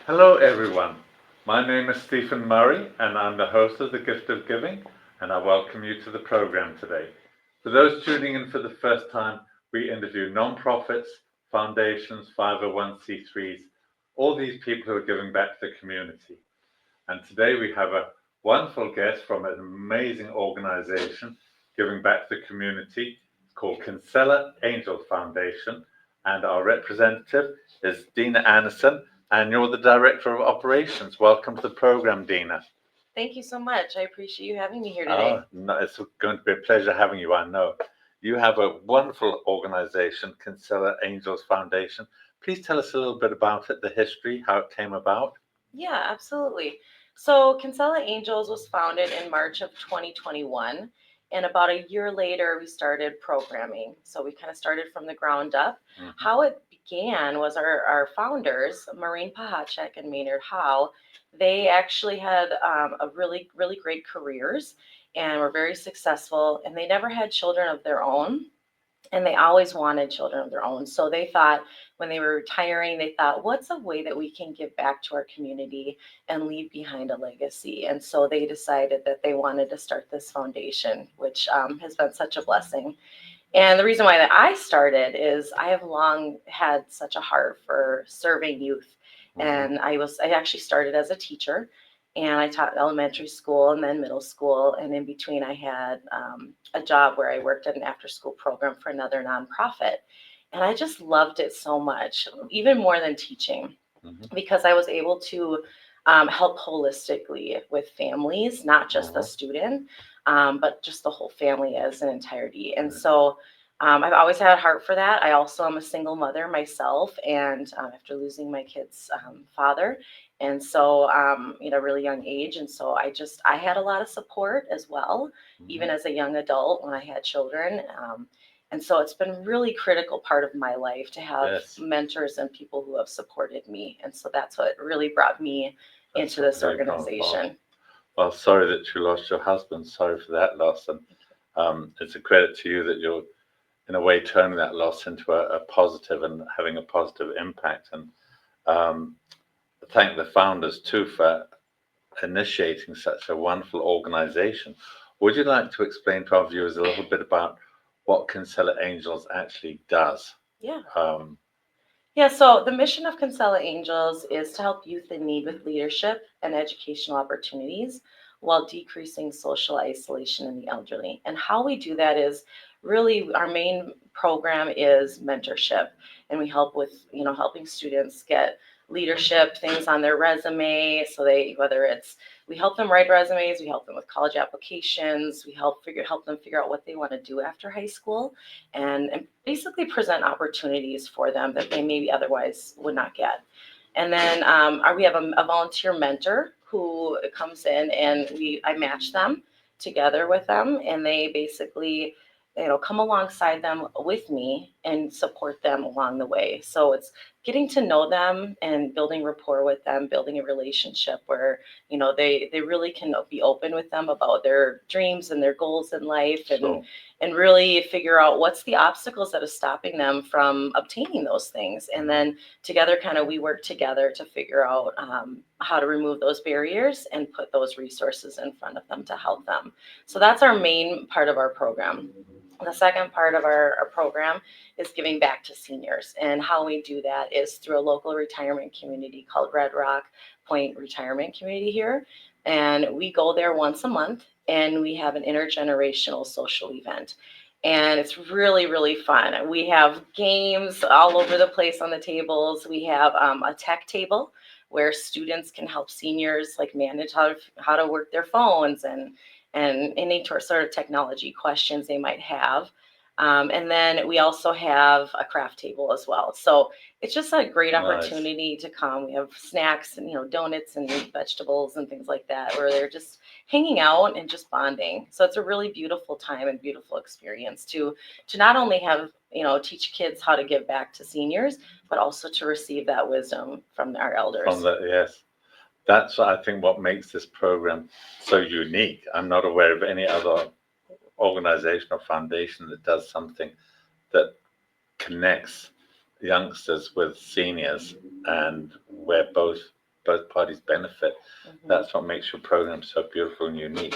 Hello everyone, my name is Stephen Murray and I'm the host of The Gift of Giving, and I welcome you to the program today. For those tuning in for the first time, we interview non-profits, foundations, 501c3s, all these people who are giving back to the community. And today we have a wonderful guest from an amazing organization giving back to the community called Kinsella Angel Foundation, and our representative is Dina Anderson, and you're the Director of Operations. Welcome to the program, Dina. Thank you so much. I appreciate you having me here today. Oh, no, it's going to be a pleasure having you, I know. You have a wonderful organization, Kinsella Angels Foundation. Please tell us a little bit about it, the history, how it came about. Yeah, absolutely. So, Kinsella Angels was founded in March of 2021. And about a year later, we started programming. So, we kind of started from the ground up. Mhm. How it began was our founders, Maureen Pahacek and Maynard Howe, they actually had a really great careers and were very successful. And they never had children of their own. And they always wanted children of their own. So they thought when they were retiring, they thought, what's a way that we can give back to our community and leave behind a legacy? And so they decided that they wanted to start this foundation, which has been such a blessing. And the reason why that I started is I have long had such a heart for serving youth. And I actually started as a teacher, and I taught elementary school and then middle school. And in between, I had a job where I worked at an after school program for another nonprofit. And I just loved it so much, even more than teaching, because I was able to help holistically with families, not just the student, but just the whole family as an entirety. And so I've always had a heart for that. I also am a single mother myself, and after losing my kid's father, and so really young age, and so I had a lot of support as well, even as a young adult when I had children. And so it's been a really critical part of my life to have mentors and people who have supported me. And so that's what really brought me into this organization. Well, sorry that you lost your husband. Sorry for that loss. And it's a credit to you that you're, in a way, turning that loss into a positive and having a positive impact. And thank the founders, too, for initiating such a wonderful organization. Would you like to explain to our viewers a little bit about what Kinsella Angels actually does? Yeah. So the mission of Kinsella Angels is to help youth in need with leadership and educational opportunities while decreasing social isolation in the elderly. And how we do that is really our main program is mentorship, and we help with helping students get leadership things on their resume. So we help them write resumes, we help them with college applications, we help them figure out what they want to do after high school, and basically present opportunities for them that they maybe otherwise would not get. And then we have a volunteer mentor who comes in, and I match them together with them, and they basically come alongside them with me and support them along the way. So it's getting to know them and building rapport with them, building a relationship where they really can be open with them about their dreams and their goals in life, and really figure out what's the obstacles that are stopping them from obtaining those things. And then together, we work together to figure out how to remove those barriers and put those resources in front of them to help them. So that's our main part of our program. The second part of our program is giving back to seniors. And how we do that is through a local retirement community called Red Rock Point Retirement Community here. And we go there once a month, and we have an intergenerational social event. And it's really, really fun. We have games all over the place on the tables. We have a tech table where students can help seniors manage how to work their phones and any sort of technology questions they might have. And then we also have a craft table as well. So it's just a great opportunity to come. We have snacks and donuts and vegetables and things like that, where they're just hanging out and just bonding. So it's a really beautiful time and beautiful experience to not only have teach kids how to give back to seniors, but also to receive that wisdom from our elders. Yes. That's, I think, what makes this program so unique. I'm not aware of any other organization or foundation that does something that connects youngsters with seniors, and where both both parties benefit. Mhm. That's what makes your program so beautiful and unique.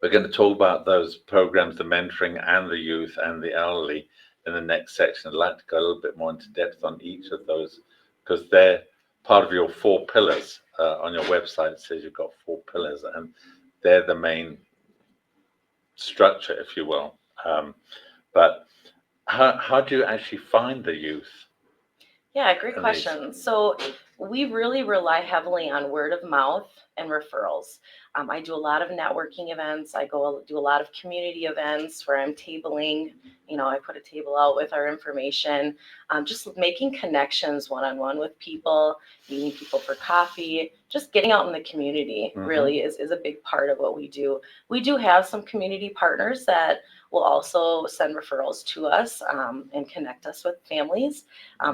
We're going to talk about those programs, the mentoring and the youth and the elderly, in the next section. I'd like to go a little bit more into depth on each of those because they're part of your 4 pillars. On your website, it says you've got 4 pillars, and they're the main structure, if you will. But how do you actually find the youth? Yeah, great And these- question. So we really rely heavily on word of mouth and referrals. I do a lot of networking events. I go do a lot of community events where I'm tabling. I put a table out with our information, just making connections one-on-one with people, meeting people for coffee, just getting out in the community really is a big part of what we do. We do have some community partners that will also send referrals to us and connect us with families.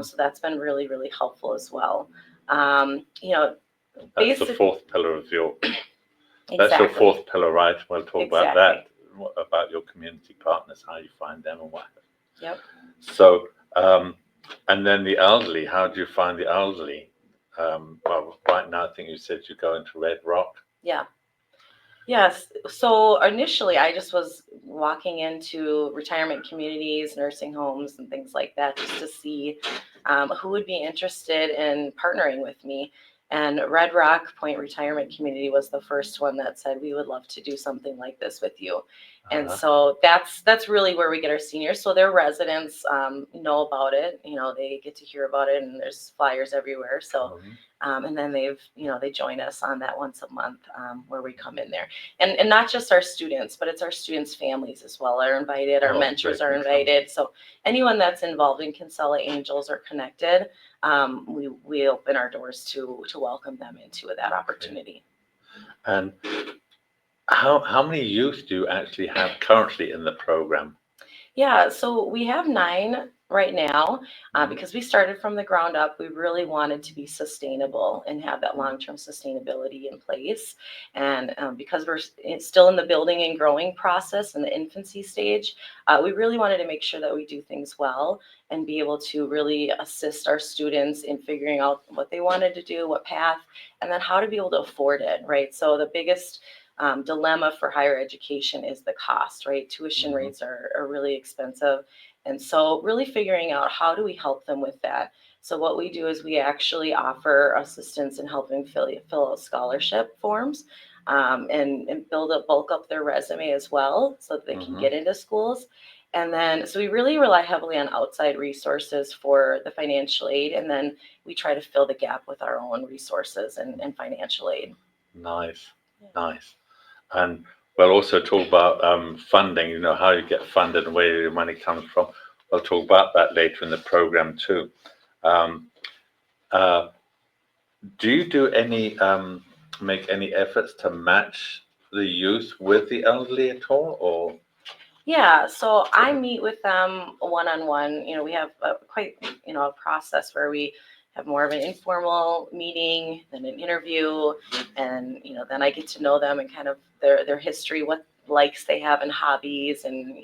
So that's been really, really helpful as well. That's the 4th pillar of your. That's exactly. your 4th pillar, right? We'll talk about Exactly. that, about your community partners, how you find them and what. Yep. So, and then the elderly. How do you find the elderly? Well, right now, I think you said you go into Red Rock. Yeah. Yes. So initially, I just was walking into retirement communities, nursing homes, and things like that just to see who would be interested in partnering with me. And Red Rock Point Retirement Community was the first one that said, we would love to do something like this with you. And so that's really where we get our seniors. So their residents know about it. They get to hear about it, and there's flyers everywhere. So, and then they join us on that once a month where we come in there. And not just our students, but it's our students' families as well are invited. Our mentors are invited. So anyone that's involved in Kinsella Angels or connected, we open our doors to welcome them into that opportunity. And how many youth do you actually have currently in the program? Yeah, so we have 9 right now because we started from the ground up. We really wanted to be sustainable and have that long-term sustainability in place. And because we're still in the building and growing process in the infancy stage, we really wanted to make sure that we do things well and be able to really assist our students in figuring out what they wanted to do, what path, and then how to be able to afford it, right? So the biggest dilemma for higher education is the cost, right? Tuition rates are really expensive. And so really figuring out how do we help them with that. So what we do is we actually offer assistance in helping fill out scholarship forms and bulk up their resume as well so that they can get into schools. And then, so we really rely heavily on outside resources for the financial aid. And then we try to fill the gap with our own resources and financial aid. Nice. And we'll also talk about funding, how you get funded and where your money comes from. We'll talk about that later in the program too. Do you do make any efforts to match the youth with the elderly at all, or? Yeah, so I meet with them one-on-one. We have quite a process where we have more of an informal meeting, then an interview, and then I get to know them and kind of their history, what likes they have and hobbies, and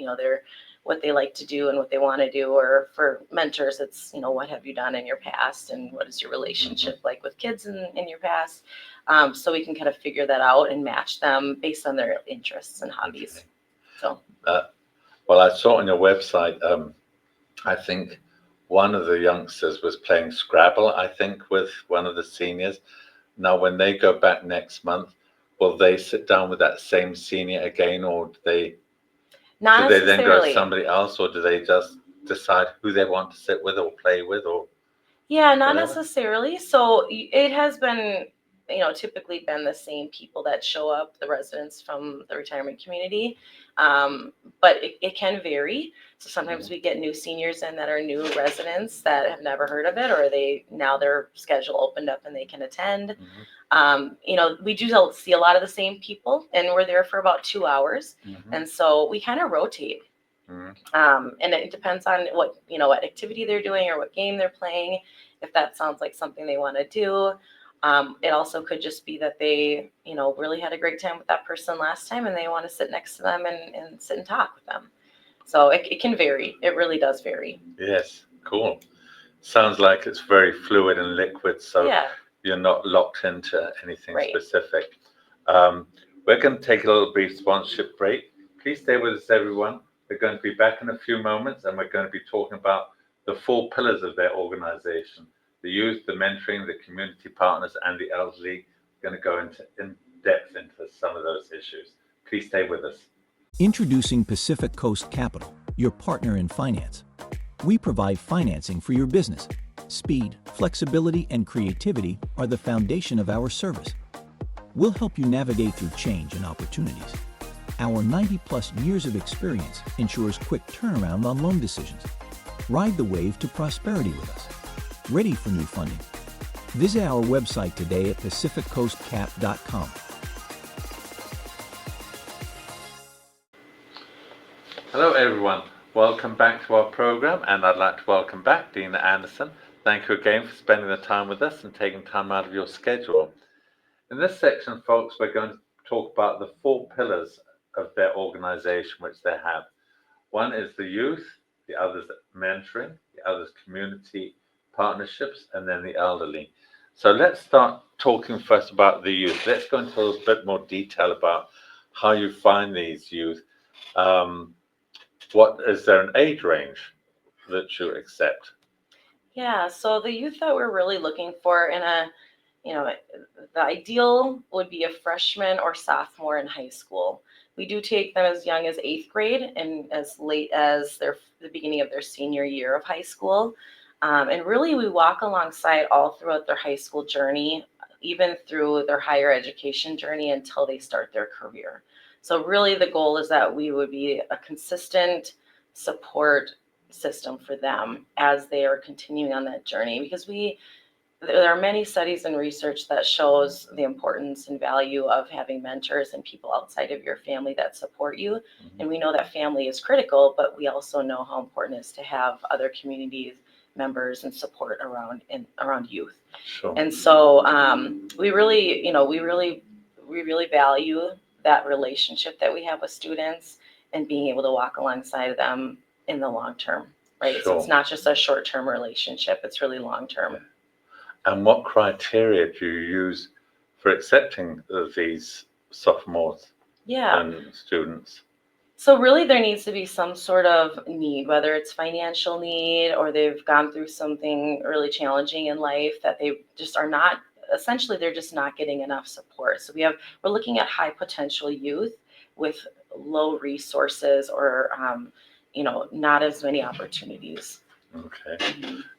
what they like to do and what they want to do. Or for mentors, it's what have you done in your past and what is your relationship like with kids in your past. So we can kind of figure that out and match them based on their interests and hobbies. Okay. So. Well, I saw on your website, I think one of the youngsters was playing Scrabble, I think, with one of the seniors. Now, when they go back next month, will they sit down with that same senior again, or do they then go to somebody else, or do they just decide who they want to sit with or play with, or? Yeah, not necessarily. So it has been, typically been the same people that show up, the residents from the retirement community. But it can vary. So sometimes we get new seniors in that are new residents that have never heard of it, or now their schedule opened up and they can attend. We do see a lot of the same people, and we're there for about 2 hours. And so we kind of rotate. And it depends on what activity they're doing or what game they're playing, if that sounds like something they want to do. It also could just be that they, really had a great time with that person last time and they want to sit next to them and sit and talk with them. So it can vary. It really does vary. Yes, cool. Sounds like it's very fluid and liquid. So yeah. you're not locked into anything Right. specific. We're going to take a little brief sponsorship break. Please stay with us, everyone. We're going to be back in a few moments, and we're going to be talking about the 4 pillars of their organization: the youth, the mentoring, the community partners, and the elderly. We're going to go in depth into some of those issues. Please stay with us. Introducing Pacific Coast Capital, your partner in finance. We provide financing for your business. Speed, flexibility, and creativity are the foundation of our service. We'll help you navigate through change and opportunities. Our 90-plus years of experience ensures quick turnaround on loan decisions. Ride the wave to prosperity with us. Ready for new funding? Visit our website today at pacificcoastcap.com. Hello, everyone. Welcome back to our program, and I'd like to welcome back Dina Anderson. Thank you again for spending the time with us and taking time out of your schedule. In this section, folks, we're going to talk about the 4 pillars of their organization, which they have. One is the youth, the other is mentoring, the other is community partnerships, and then the elderly. So let's start talking first about the youth. Let's go into a little bit more detail about how you find these youth. What is there an age range that you accept? Yeah, so the youth that we're really looking for the ideal would be a freshman or sophomore in high school. We do take them as young as 8th grade and as late as the beginning of their senior year of high school. And really, we walk alongside all throughout their high school journey, even through their higher education journey until they start their career. So really, the goal is that we would be a consistent support system for them as they are continuing on that journey, because there are many studies and research that shows the importance and value of having mentors and people outside of your family that support you. Mm-hmm. And we know that family is critical, but we also know how important it is to have other community members and support around youth. Sure. And so we really value that relationship that we have with students and being able to walk alongside them in the long term, right? Sure. So it's not just a short-term relationship, it's really long-term. Yeah. And what criteria do you use for accepting these sophomores and students? So really there needs to be some sort of need, whether it's financial need or they've gone through something really challenging in life that they just are not, essentially they're just not getting enough support. So we're looking at high potential youth with low resources or not as many opportunities. Okay.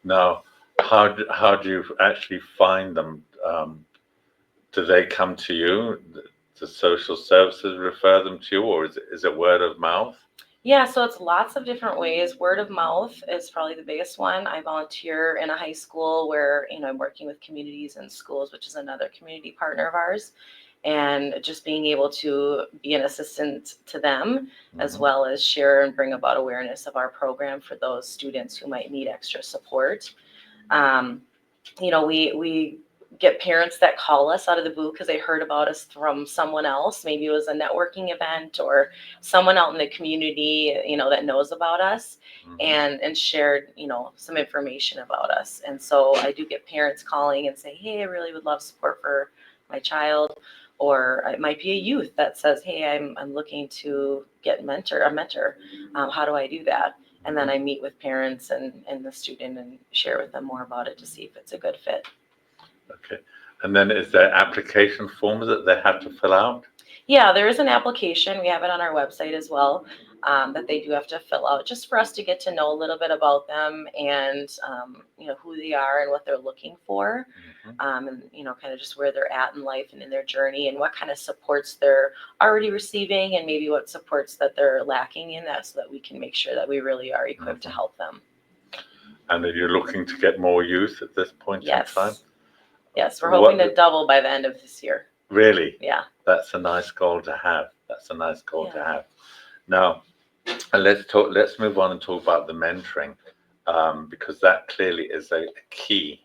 Now, how do you actually find them? Do they come to you? Do social services refer them to you, or is it word of mouth? Yeah, so it's lots of different ways. Word of mouth is probably the biggest one. I volunteer in a high school where, I'm working with communities and schools, which is another community partner of ours. And just being able to be an assistant to them, as well as share and bring about awareness of our program for those students who might need extra support. We get parents that call us out of the blue because they heard about us from someone else. Maybe it was a networking event or someone out in the community, that knows about us and shared, some information about us. And so I do get parents calling and say, hey, I really would love support for my child. Or it might be a youth that says, hey, I'm looking to get a mentor. How do I do that? And then I meet with parents and the student and share with them more about it to see if it's a good fit. Okay. And then is there application forms that they have to fill out? Yeah, there is an application. We have it on our website as well, that they do have to fill out just for us to get to know a little bit about them and, who they are and what they're looking for. And, kind of just where they're at in life and in their journey and what kind of supports they're already receiving and maybe what supports that they're lacking in that, so that we can make sure that we really are equipped to help them. And are you looking to get more youth at this point in time? Yes, we're hoping to double by the end of this year. Really? Yeah. That's a nice goal to have. To have. Now, let's move on and talk about the mentoring, because that clearly is a key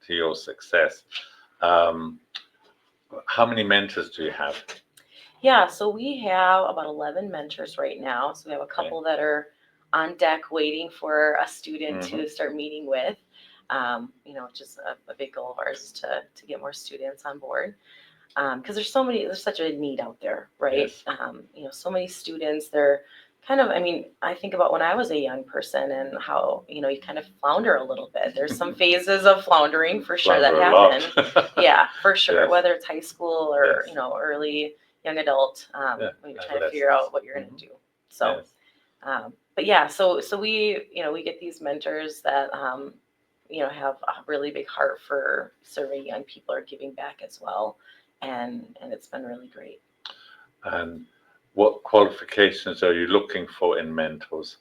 to your success. How many mentors do you have? Yeah, so we have about 11 mentors right now. So we have a couple that are on deck waiting for a student to start meeting with. which is a big goal of ours to get more students on board. Because there's such a need out there, right? Yes. So many students, they're kind of, I think about when I was a young person and how, you kind of flounder a little bit. There's some phases of floundering for sure that Flounder a happen. lot. Yeah, for sure. Yes. Whether it's high school or, Yes. Early young adult, Yeah, when you're trying to figure out what you're going to do. So, Yes. but yeah, so we, we get these mentors that, have a really big heart for serving young people or giving back as well. And it's been really great. And what qualifications are you looking for in mentors?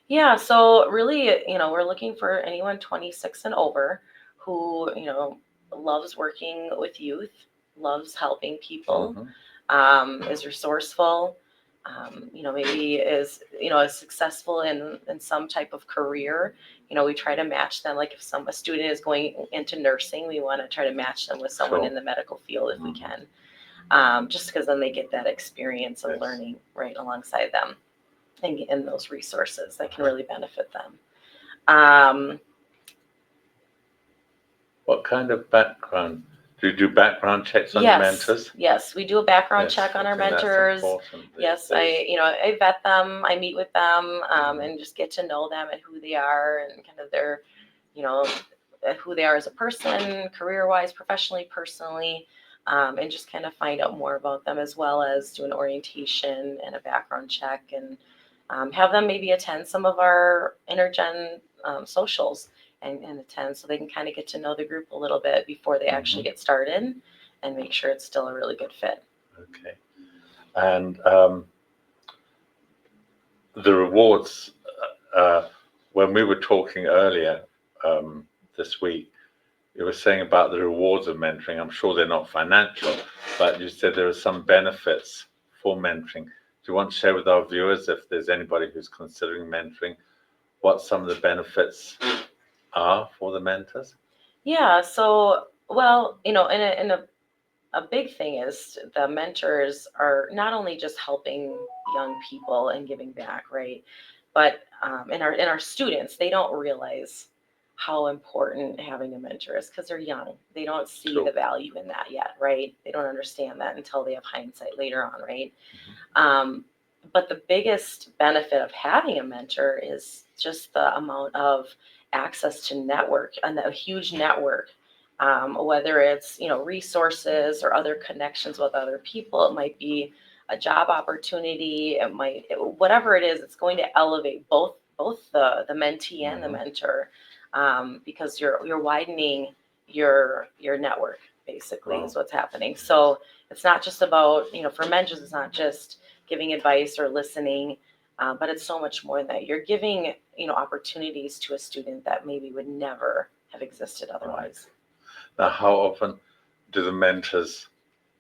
Yeah, so really, we're looking for anyone 26 and over who, loves working with youth, loves helping people, is resourceful, maybe is successful in some type of career. We try to match them. Like if a student is going into nursing, we want to try to match them with someone Sure. in the medical field if we can. Just because then they get that experience of Yes. learning right alongside them and those resources that can really benefit them. What kind of background? Do you do background checks on your mentors? Yes, we do a background Yes, check on I our think that's mentors. important these Yes, days. I vet them, I meet with them, and just get to know them and who they are and kind of their, who they are as a person, career-wise, professionally, personally, and just kind of find out more about them as well as do an orientation and a background check and have them maybe attend some of our intergen socials and attend so they can kind of get to know the group a little bit before they actually get started and make sure it's still a really good fit. Okay. And the rewards, when we were talking earlier this week, you were saying about the rewards of mentoring. I'm sure they're not financial, but you said there are some benefits for mentoring. Do you want to share with our viewers, if there's anybody who's considering mentoring, what some of the benefits are for the mentors? Yeah, so, well, a big thing is the mentors are not only just helping young people and giving back, right? But in our students, they don't realize how important having a mentor is because they're young. They don't see Sure. the value in that yet, right? They don't understand that until they have hindsight later on, right? But the biggest benefit of having a mentor is just the amount of access to network and a huge network, whether it's resources or other connections with other people. It might be a job opportunity. Whatever it is, it's going to elevate both the mentee and the mentor, because you're widening your network. Basically, Wow. is what's happening. So it's not just about for mentors. It's not just giving advice or listening, but it's so much more than that. You're giving opportunities to a student that maybe would never have existed otherwise. Now, how often do the mentors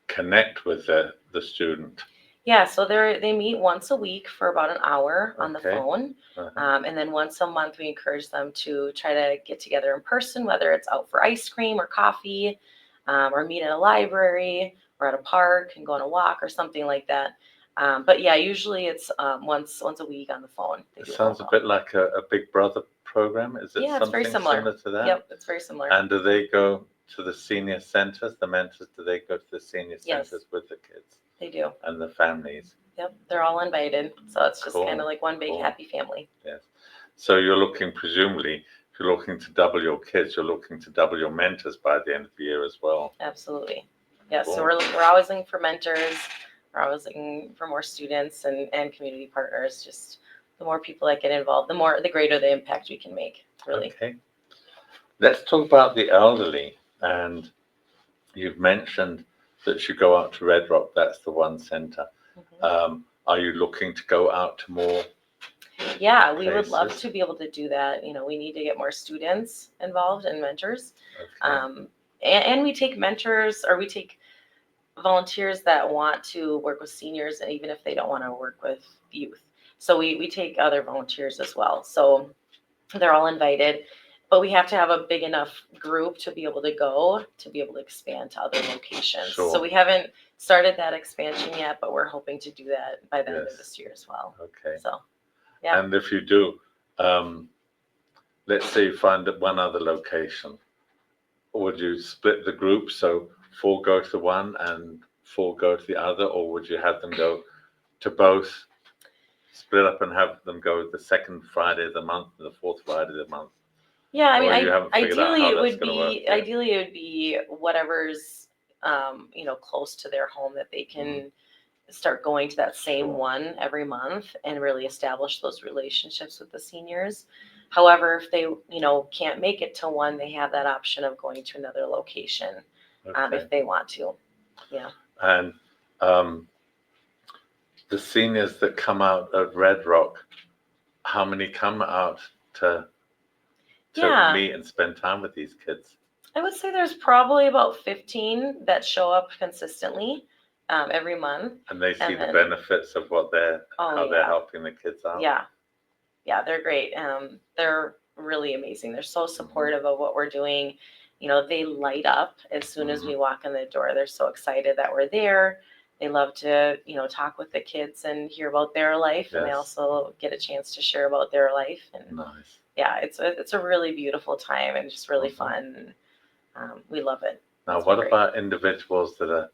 connect with the student? Yeah, so they meet once a week for about an hour on the Okay. phone, and then once a month we encourage them to try to get together in person, whether it's out for ice cream or coffee, or meet at a library or at a park and go on a walk or something like that. But yeah, usually it's once a week on the phone. It sounds a bit like a Big Brother program. Is it Yeah, it's very something similar to that? Yep, it's very similar. And do they go to the senior centers, the mentors, do they go to the senior Yes. centers with the kids They do. and the families? Yep, they're all invited. So it's just Cool, kind of like one big cool. happy family. Yes. So you're looking, presumably, if you're looking to double your kids, you're looking to double your mentors by the end of the year as well. Absolutely. Yeah, Cool. so we're always looking for mentors. We're always looking for more students and community partners. Just the more people that get involved, the greater the impact we can make, really. Okay. Let's talk about the elderly. And you've mentioned that you go out to Red Rock. That's the one center. Are you looking to go out to more? Yeah, we would love places? to be able to do that. We need to get more students involved and mentors. Okay. And we take mentors, or we take volunteers that want to work with seniors, and even if they don't want to work with youth. So we take other volunteers as well. So they're all invited, but we have to have a big enough group to be able to expand to other locations. Sure. So we haven't started that expansion yet, but we're hoping to do that by the end of Yes. this year as well. Okay. So, yeah. And if you do, let's say you find one other location, would you split the group so 4 go to one and 4 go to the other, or would you have them go to both, split up and have them go the second Friday of the month and the fourth Friday of the month? Yeah, I mean, Or you haven't figured out ideally how it that's would gonna work be yet? ideally it would be whatever's close to their home that they can start going to that same Sure. one every month and really establish those relationships with the seniors. However, if they can't make it to one, they have that option of going to another location Okay. if they want to. Yeah. And the seniors that come out at Red Rock, how many come out to Yeah. meet and spend time with these kids? I would say there's probably about 15 that show up consistently every month. And they see And the then- benefits of what they're Oh, they're yeah. helping the kids out. Yeah, they're great. They're really amazing. They're so supportive of what we're doing. They light up as soon as we walk in the door. They're so excited that we're there. They love to, talk with the kids and hear about their life, and they Yes. also get a chance to share about their life. And Nice. yeah, it's a really beautiful time and just really Mhm. fun. And, we love it. Now, It's what great. about individuals that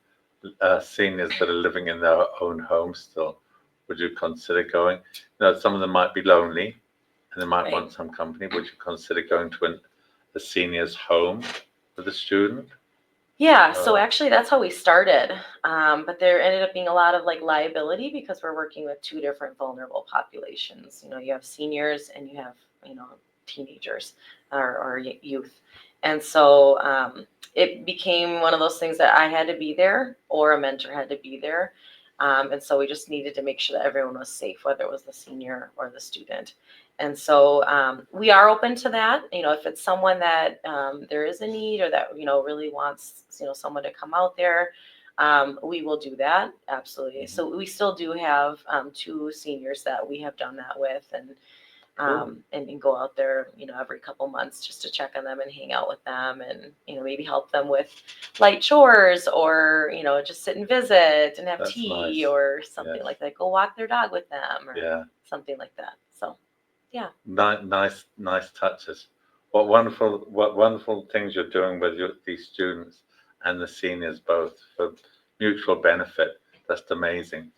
are seniors that are living in their own homes still? Would you consider going? Some of them might be lonely and they might Right. want some company. Would you consider going to a senior's home with a student? Yeah, so actually that's how we started. But there ended up being a lot of liability because we're working with two different vulnerable populations. You have seniors and you have, teenagers or youth. And so it became one of those things that I had to be there or a mentor had to be there. And so we just needed to make sure that everyone was safe, whether it was the senior or the student. And so we are open to that. If it's someone that there is a need or that, really wants, someone to come out there, we will do that. Absolutely. So we still do have 2 seniors that we have done that with and go out there, every couple months just to check on them and hang out with them and, maybe help them with light chores or, just sit and visit and have That's tea nice. or something Yes. like that. Go walk their dog with them or Yeah. something like that. So. Nice touches. What wonderful things you're doing with these students and the seniors both for mutual benefit. That's amazing.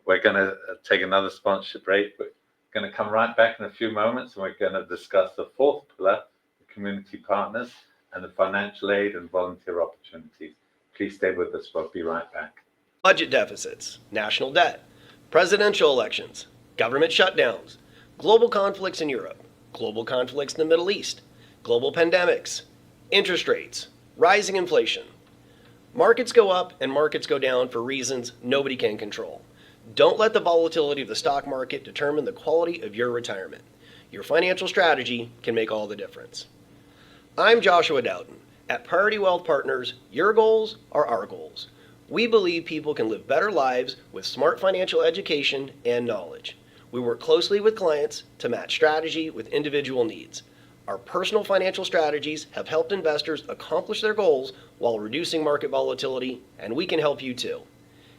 We're going to take another sponsorship break. We're going to come right back in a few moments and we're going to discuss the 4th pillar, the community partners, and the financial aid and volunteer opportunities. Please stay with us. We'll be right back. Budget deficits, national debt, presidential elections, government shutdowns, global conflicts in Europe, global conflicts in the Middle East, global pandemics, interest rates, rising inflation. Markets go up and markets go down for reasons nobody can control. Don't let the volatility of the stock market determine the quality of your retirement. Your financial strategy can make all the difference. I'm Joshua Dowden. At Priority Wealth Partners, your goals are our goals. We believe people can live better lives with smart financial education and knowledge. We work closely with clients to match strategy with individual needs. Our personal financial strategies have helped investors accomplish their goals while reducing market volatility, and we can help you too.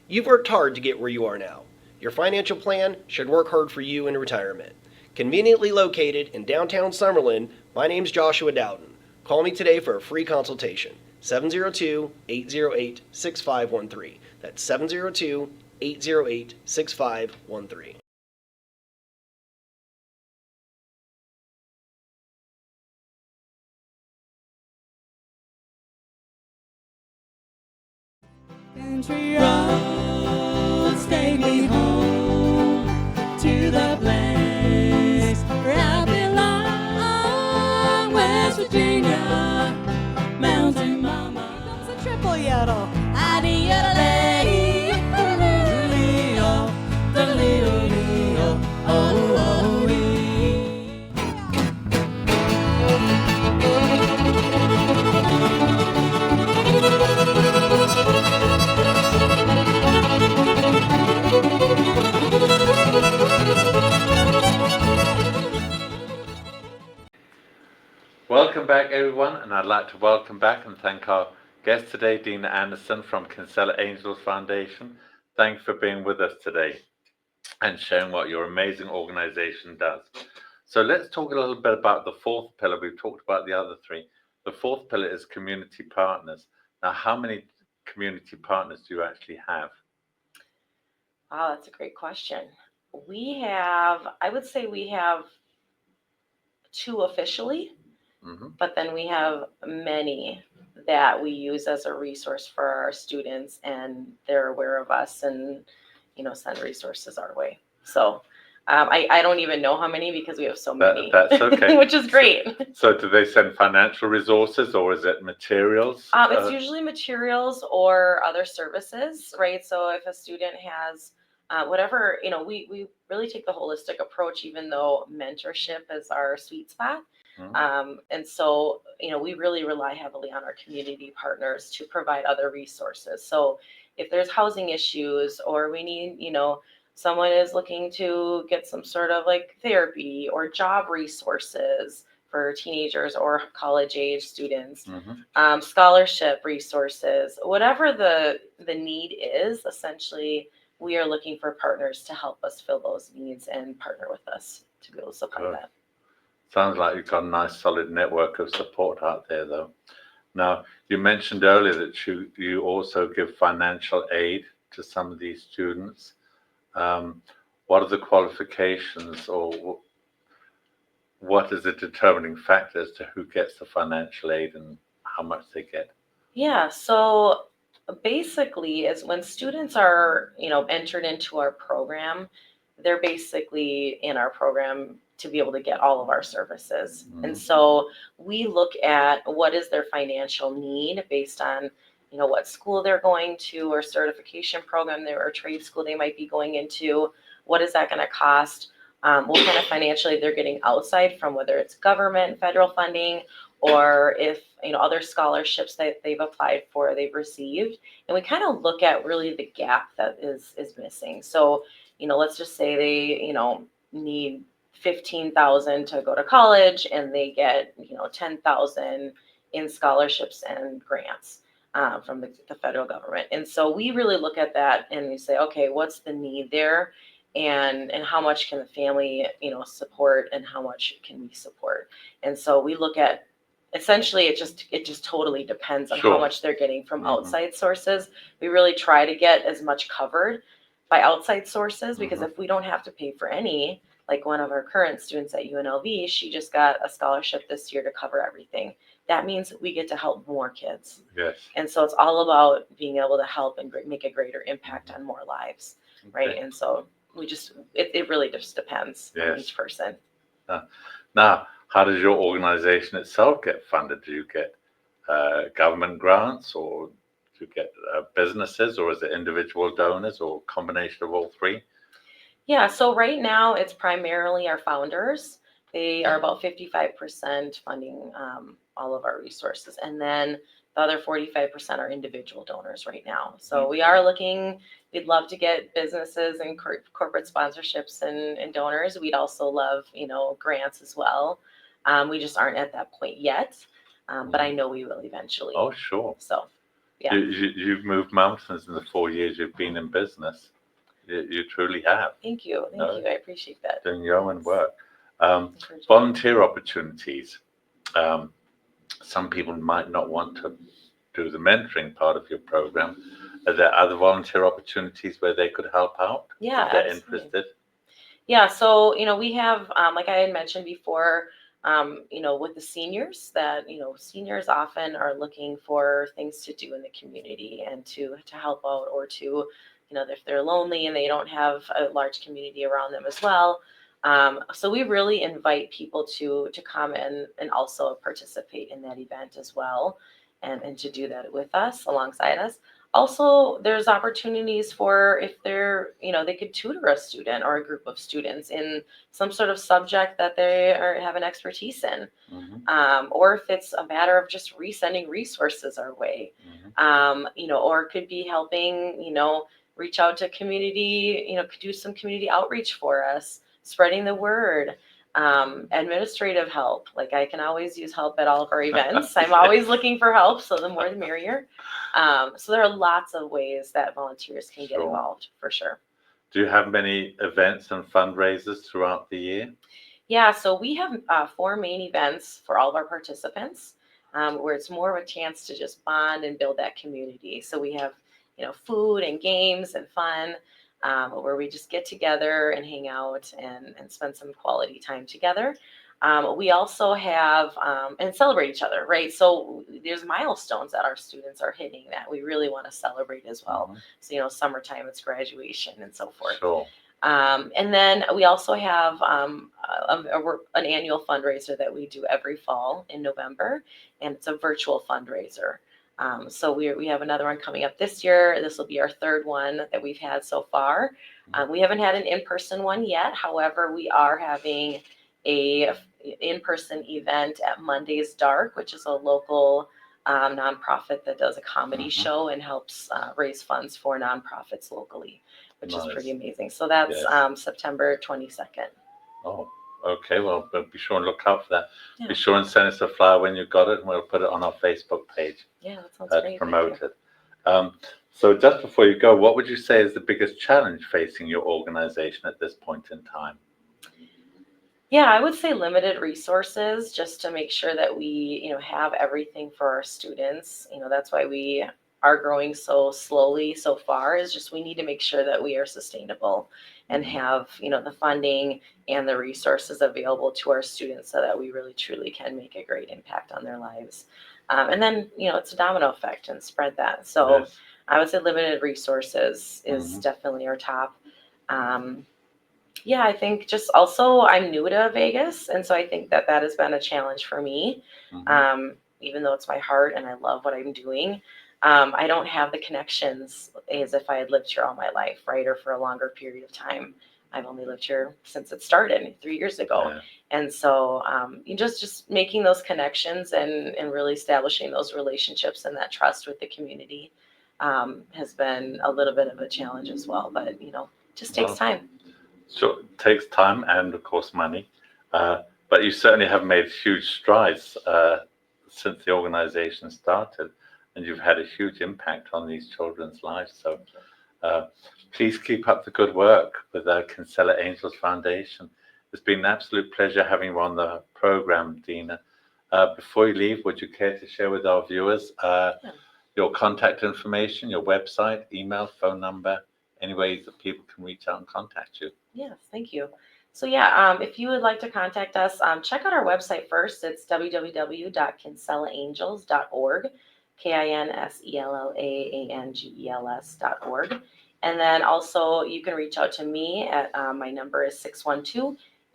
You've worked hard to get where you are now. Your financial plan should work hard for you in retirement. Conveniently located in downtown Summerlin, my name's Joshua Dowden. Call me today for a free consultation. 702-808-6513. That's 702-808-6513. Country roads take me home to the place where I belong, West Virginia, Mountain Mama. Here comes a triple yodel. Adi-yodelay, the-little-lee-oh, the-little-lee-oh, oh-oh-wee. Welcome back, everyone, and I'd like to welcome back and thank our guest today, Dina Anderson from Kinsella Angels Foundation. Thanks for being with us today and sharing what your amazing organization does. So let's talk a little bit about the fourth pillar. We've talked about the other three. The fourth pillar is community partners. Now, how many community partners do you actually have? Wow, that's a great question. I would say we have 2 officially, Hmm. but then we have many that we use as a resource for our students, and they're aware of us and, send resources our way. So I don't even know how many because we have so many. That's okay. Which is great. So do they send financial resources or is it materials? It's usually materials or other services, right? So if a student has whatever, we really take the holistic approach, even though mentorship is our sweet spot. And so, we really rely heavily on our community partners to provide other resources. So if there's housing issues or we need, someone is looking to get some sort of like therapy or job resources for teenagers or college age students, Mhm. scholarship resources, whatever the need is, essentially, we are looking for partners to help us fill those needs and partner with us to be able to support Good. that. Sounds like you've got a nice solid network of support out there, though. Now, you mentioned earlier that you also give financial aid to some of these students. What are the qualifications, or what is the determining factor as to who gets the financial aid and how much they get? Yeah, so basically, is when students are, entered into our program, they're basically in our program to be able to get all of our services. And Mhm. so we look at what is their financial need based on, what school they're going to or certification program there or trade school they might be going into. What is that going to cost? What kind of financial aid they're getting outside from, whether it's government, federal funding, or if other scholarships that they've applied for, they've received, and we kind of look at really the gap that is missing. So let's just say they need 15,000 to go to college, and they get 10,000 in scholarships and grants from the federal government. And so we really look at that and we say, okay, what's the need there? And how much can the family support, and how much can we support? And so we look at, essentially, it just totally depends on how Sure. much they're getting from Mhm. outside sources. We really try to get as much covered by outside sources, because if we don't have to pay for any, like one of our current students at UNLV, she just got a scholarship this year to cover everything. That means we get to help more kids. Yes. And so it's all about being able to help and make a greater impact on more lives, right? Okay. And so it really just depends on Yes. each person. Now, how does your organization itself get funded? Do you get government grants, or do you get businesses, or is it individual donors, or a combination of all three? Yeah, so right now it's primarily our founders. They are about 55% funding all of our resources. And then the other 45% are individual donors right now. So we are looking, we'd love to get businesses and corporate sponsorships and donors. We'd also love, grants as well. We just aren't at that point yet, but I know we will eventually. Oh, sure. So, yeah. You've moved mountains in the 4 years you've been in business. You truly have. Thank you. Thank you. I appreciate that. Doing your own work. Volunteer opportunities. Some people might not want to do the mentoring part of your program. Are there other volunteer opportunities where they could help out? Yeah, if they're absolutely. interested? Yeah, so we have, like I had mentioned before, with the seniors, that seniors often are looking for things to do in the community and to help out, or to if they're lonely and they don't have a large community around them as well. So we really invite people to come in and also participate in that event as well, and to do that with us, alongside us. Also, there's opportunities for, if they're, they could tutor a student or a group of students in some sort of subject that they have an expertise in. Or if it's a matter of just resending resources our way, or it could be helping, reach out to community, could do some community outreach for us, spreading the word. Administrative help, like I can always use help at all of our events. I'm always looking for help, so the more the merrier. So there are lots of ways that volunteers can get involved, for sure. Do you have many events and fundraisers throughout the year? Yeah, so we have 4 main events for all of our participants, where it's more of a chance to just bond and build that community. So we have, food and games and fun, where we just get together and hang out and spend some quality time together. We also have and celebrate each other, right? So there's milestones that our students are hitting that we really want to celebrate as well. Mhm. So, summertime, it's graduation and so forth. Sure. And then we also have an annual fundraiser that we do every fall in November, and it's a virtual fundraiser. So we have another one coming up this year. This will be our 3rd one that we've had so far. We haven't had an in-person one yet. However, we are having a in-person event at Monday's Dark, which is a local nonprofit that does a comedy show and helps raise funds for nonprofits locally, which is pretty amazing. So that's September 22nd. Oh, okay. Well, be sure and look out for that. Yeah. Be sure and send us a flyer when you've got it, and we'll put it on our Facebook page Yeah, that sounds to great. promote it. So just before you go, what would you say is the biggest challenge facing your organization at this point in time? Yeah, I would say limited resources just to make sure that we, have everything for our students. That's why we are growing so slowly so far, is just we need to make sure that we are sustainable and have, the funding and the resources available to our students so that we really truly can make a great impact on their lives. And then, it's a domino effect and spread that. So Yes. I would say limited resources is definitely our top. Yeah, I think just also I'm new to Vegas, and so I think that has been a challenge for me. Even though it's my heart and I love what I'm doing, I don't have the connections as if I had lived here all my life, right, or for a longer period of time. I've only lived here since it started 3 years ago, Yeah. and so you just making those connections and really establishing those relationships and that trust with the community has been a little bit of a challenge as well. But just takes time. So it takes time and, of course, money. But you certainly have made huge strides since the organization started, and you've had a huge impact on these children's lives. So please keep up the good work with the Kinsella Angels Foundation. It's been an absolute pleasure having you on the program, Dina. Before you leave, would you care to share with our viewers your contact information, your website, email, phone number, any ways that people can reach out and contact you? Yes, thank you. So if you would like to contact us, check out our website first. It's www.kinsellaangels.org, KINSELLAANGELS.org. And then also you can reach out to me at my number is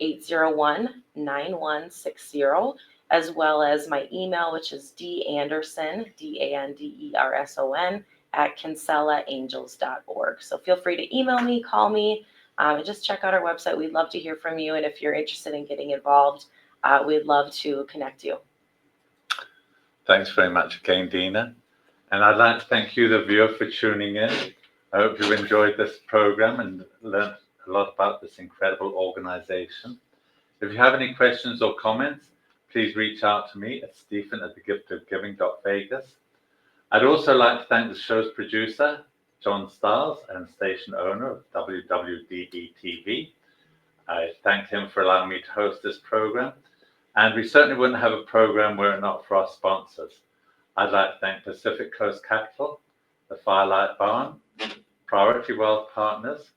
612-801-9160, as well as my email, which is danderson, DANDERSON, at kinsellaangels.org. So feel free to email me, call me, and just check out our website. We'd love to hear from you. And if you're interested in getting involved, we'd love to connect you. Thanks very much again, Dina. And I'd like to thank you, the viewer, for tuning in. I hope you enjoyed this program and learned a lot about this incredible organization. If you have any questions or comments, please reach out to me at stephen@thegiftofgiving.vegas. I'd also like to thank the show's producer, John Stiles, and station owner of WWDBTV. I thank him for allowing me to host this program. And we certainly wouldn't have a program were it not for our sponsors. I'd like to thank Pacific Coast Capital, the Firelight Barn, Priority Wealth Partners,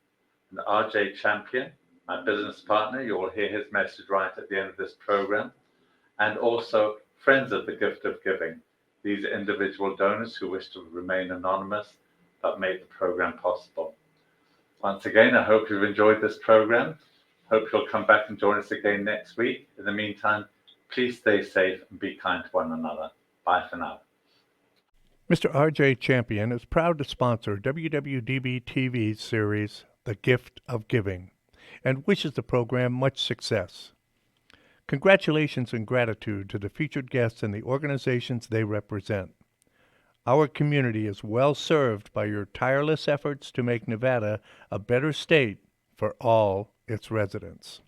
and RJ Champion, my business partner. You will hear his message right at the end of this program. And also Friends of the Gift of Giving. These are individual donors who wish to remain anonymous but make the program possible. Once again, I hope you've enjoyed this program. Hope you'll come back and join us again next week. In the meantime, please stay safe and be kind to one another. Bye for now. Mr. RJ Champion is proud to sponsor WWDB-TV's series, The Gift of Giving, and wishes the program much success. Congratulations and gratitude to the featured guests and the organizations they represent. Our community is well served by your tireless efforts to make Nevada a better state for all its residents.